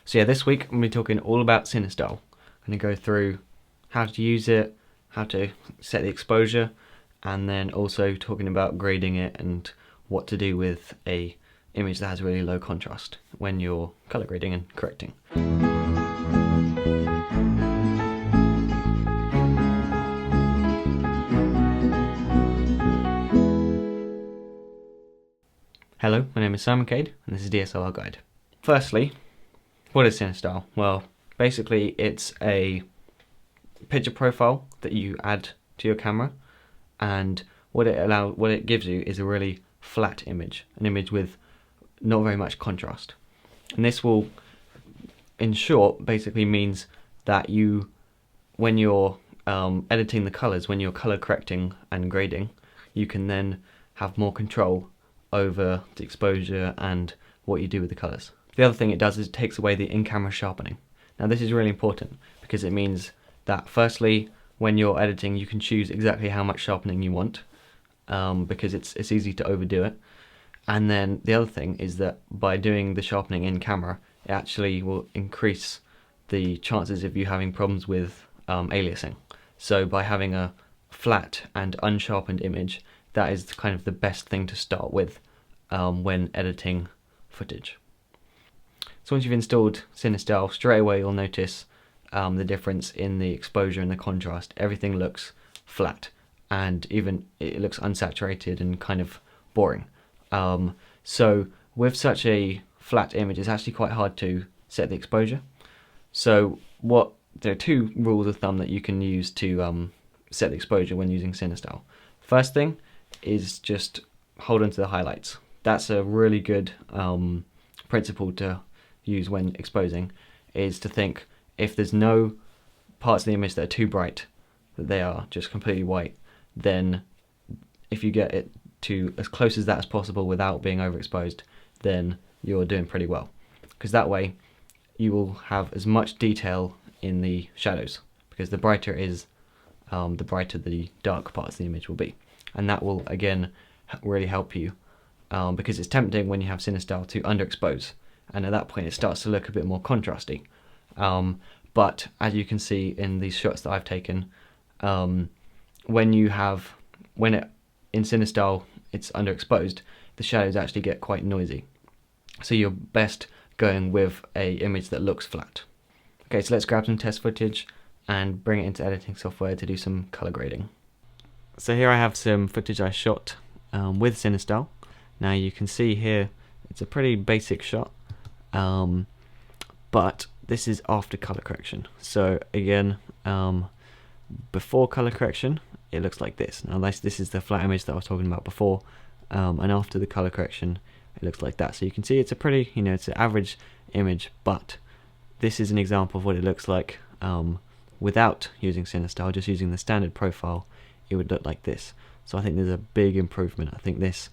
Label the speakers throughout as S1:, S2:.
S1: So yeah, this week I'm going to be talking all about Cinestyle. I'm going to go through how to use it, how to set the exposure, and then also talking about grading it and what to do with a image that has really low contrast when you're color grading and correcting. Hello, my name is Cade, and this is DSLRguide. Firstly, what is Cinestyle? Well, basically it's a picture profile that you add to your camera, and what it gives you is a really flat image, an image with not very much contrast. And this will, in short, basically means that when you're editing the colors, when you're color correcting and grading, you can then have more control over the exposure and what you do with the colors. The other thing it does is it takes away the in-camera sharpening. Now this is really important because it means that firstly, when you're editing, you can choose exactly how much sharpening you want, because it's easy to overdo it. And then the other thing is that by doing the sharpening in camera, it actually will increase the chances of you having problems with aliasing. So by having a flat and unsharpened image, that is kind of the best thing to start with when editing footage. So once you've installed Cinestyle, straight away you'll notice the difference in the exposure and the contrast. Everything looks flat, and even it looks unsaturated and kind of boring. So with such a flat image, it's actually quite hard to set the exposure. So there are two rules of thumb that you can use to set the exposure when using Cinestyle. First thing is just hold on to the highlights. That's a really good principle to use when exposing, is to think if there's no parts of the image that are too bright, that they are just completely white, then if you get it to as close as that as possible without being overexposed, then you're doing pretty well, because that way you will have as much detail in the shadows, because the brighter it is, the brighter the dark parts of the image will be, and that will again really help you, because it's tempting when you have Cinestyle to underexpose, and at that point it starts to look a bit more contrasty. But as you can see in these shots that I've taken, in Cinestyle it's underexposed, the shadows actually get quite noisy. So you're best going with a image that looks flat. Okay, so let's grab some test footage and bring it into editing software to do some color grading. So here I have some footage I shot with Cinestyle. Now you can see here it's a pretty basic shot, but this is after color correction. So again, before color correction it looks like this. Now this is the flat image that I was talking about before, and after the color correction it looks like that. So you can see it's a pretty, it's an average image, but this is an example of what it looks like without using Cinestyle. Just using the standard profile, it would look like this. So I think there's a big improvement. I think this,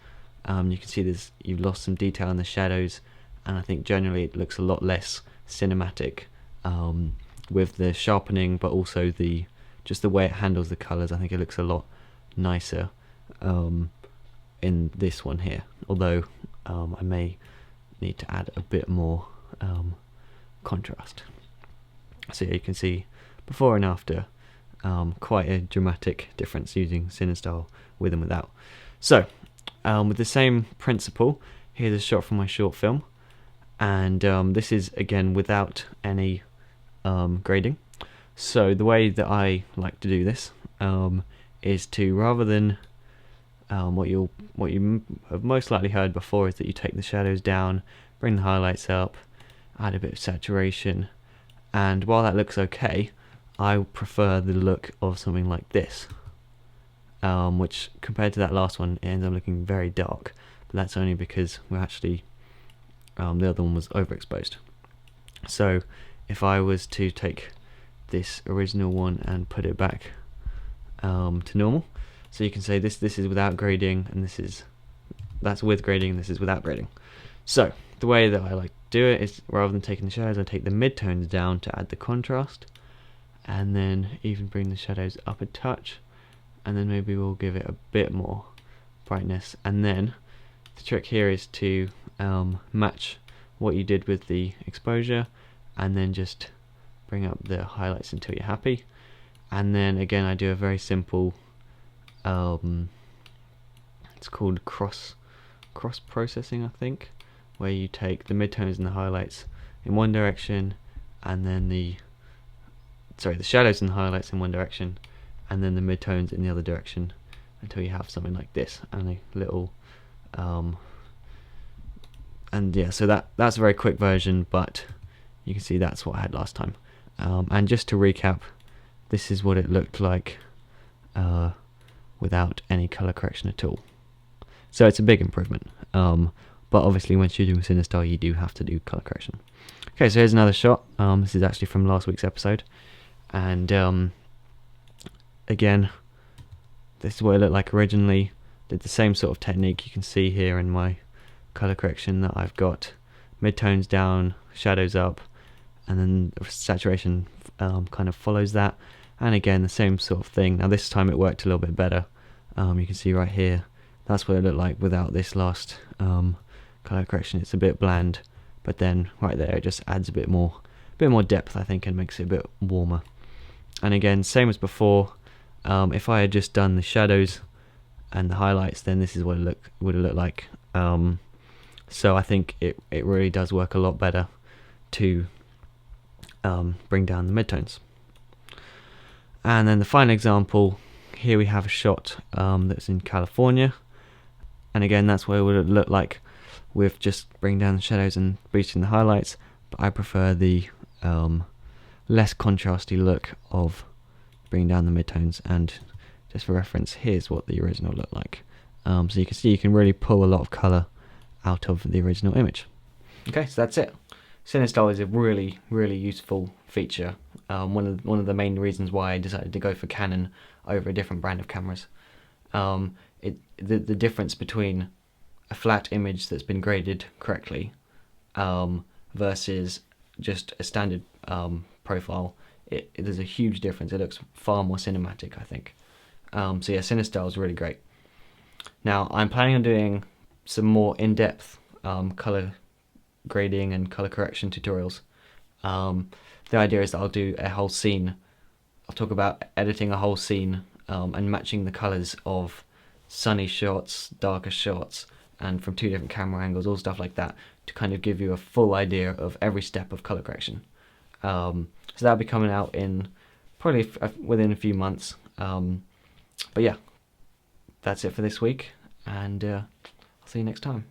S1: you can see you've lost some detail in the shadows, and I think generally it looks a lot less cinematic with the sharpening, but also just the way it handles the colors. I think it looks a lot nicer in this one here, although I may need to add a bit more contrast. So yeah, you can see before and after, quite a dramatic difference using Cinestyle with and without. So with the same principle, here's a shot from my short film, and this is again without any grading. So the way that I like to do this is to, rather than what you have most likely heard before, is that you take the shadows down, bring the highlights up, add a bit of saturation, and while that looks okay, I prefer the look of something like this, which compared to that last one, it ends up looking very dark, but that's only because we're actually the other one was overexposed. So if I was to take this original one and put it back to normal, so you can say this is without grading, and that's with grading, and this is without grading. So the way that I like to do it is, rather than taking the shadows, I take the midtones down to add the contrast, and then even bring the shadows up a touch, and then maybe we'll give it a bit more brightness. And then the trick here is to match what you did with the exposure and then just bring up the highlights until you're happy. And then again I do a very simple it's called cross processing, I think, where you take the midtones and the highlights in one direction, and then the shadows and the highlights in one direction, and then the midtones in the other direction, until you have something like this, and a little and yeah, so that's a very quick version, but you can see that's what I had last time. And just to recap, this is what it looked like without any color correction at all. So it's a big improvement, but obviously when shooting with Cinestyle you do have to do color correction. Okay, so here's another shot. This is actually from last week's episode, and again, this is what it looked like originally. Did the same sort of technique you can see here in my color correction, that I've got midtones down, shadows up, and then saturation kind of follows that. And again, the same sort of thing. Now this time it worked a little bit better. You can see right here, that's what it looked like without this last color correction. It's a bit bland, but then right there it just adds a bit more depth, I think, and makes it a bit warmer. And again, same as before, if I had just done the shadows and the highlights, then this is what it would have looked like. So I think it really does work a lot better to bring down the midtones. And then the final example, here we have a shot that's in California, and again that's what it would look like with just bringing down the shadows and boosting the highlights, but I prefer the less contrasty look of bringing down the midtones. And just for reference, here's what the original looked like. So you can see you can really pull a lot of colour out of the original image. Okay, so that's it. Cinestyle is a really useful feature. One of the main reasons why I decided to go for Canon over a different brand of cameras. The difference between a flat image that's been graded correctly versus just a standard profile, there's a huge difference. It looks far more cinematic, I think. So yeah, Cinestyle is really great. Now I'm planning on doing some more in-depth color grading and color correction tutorials. The idea is that I'll do a whole scene. I'll talk about editing a whole scene and matching the colors of sunny shots, darker shots, and from two different camera angles, all stuff like that, to kind of give you a full idea of every step of color correction. So that'll be coming out in probably within a few months. But yeah, that's it for this week, and I'll see you next time.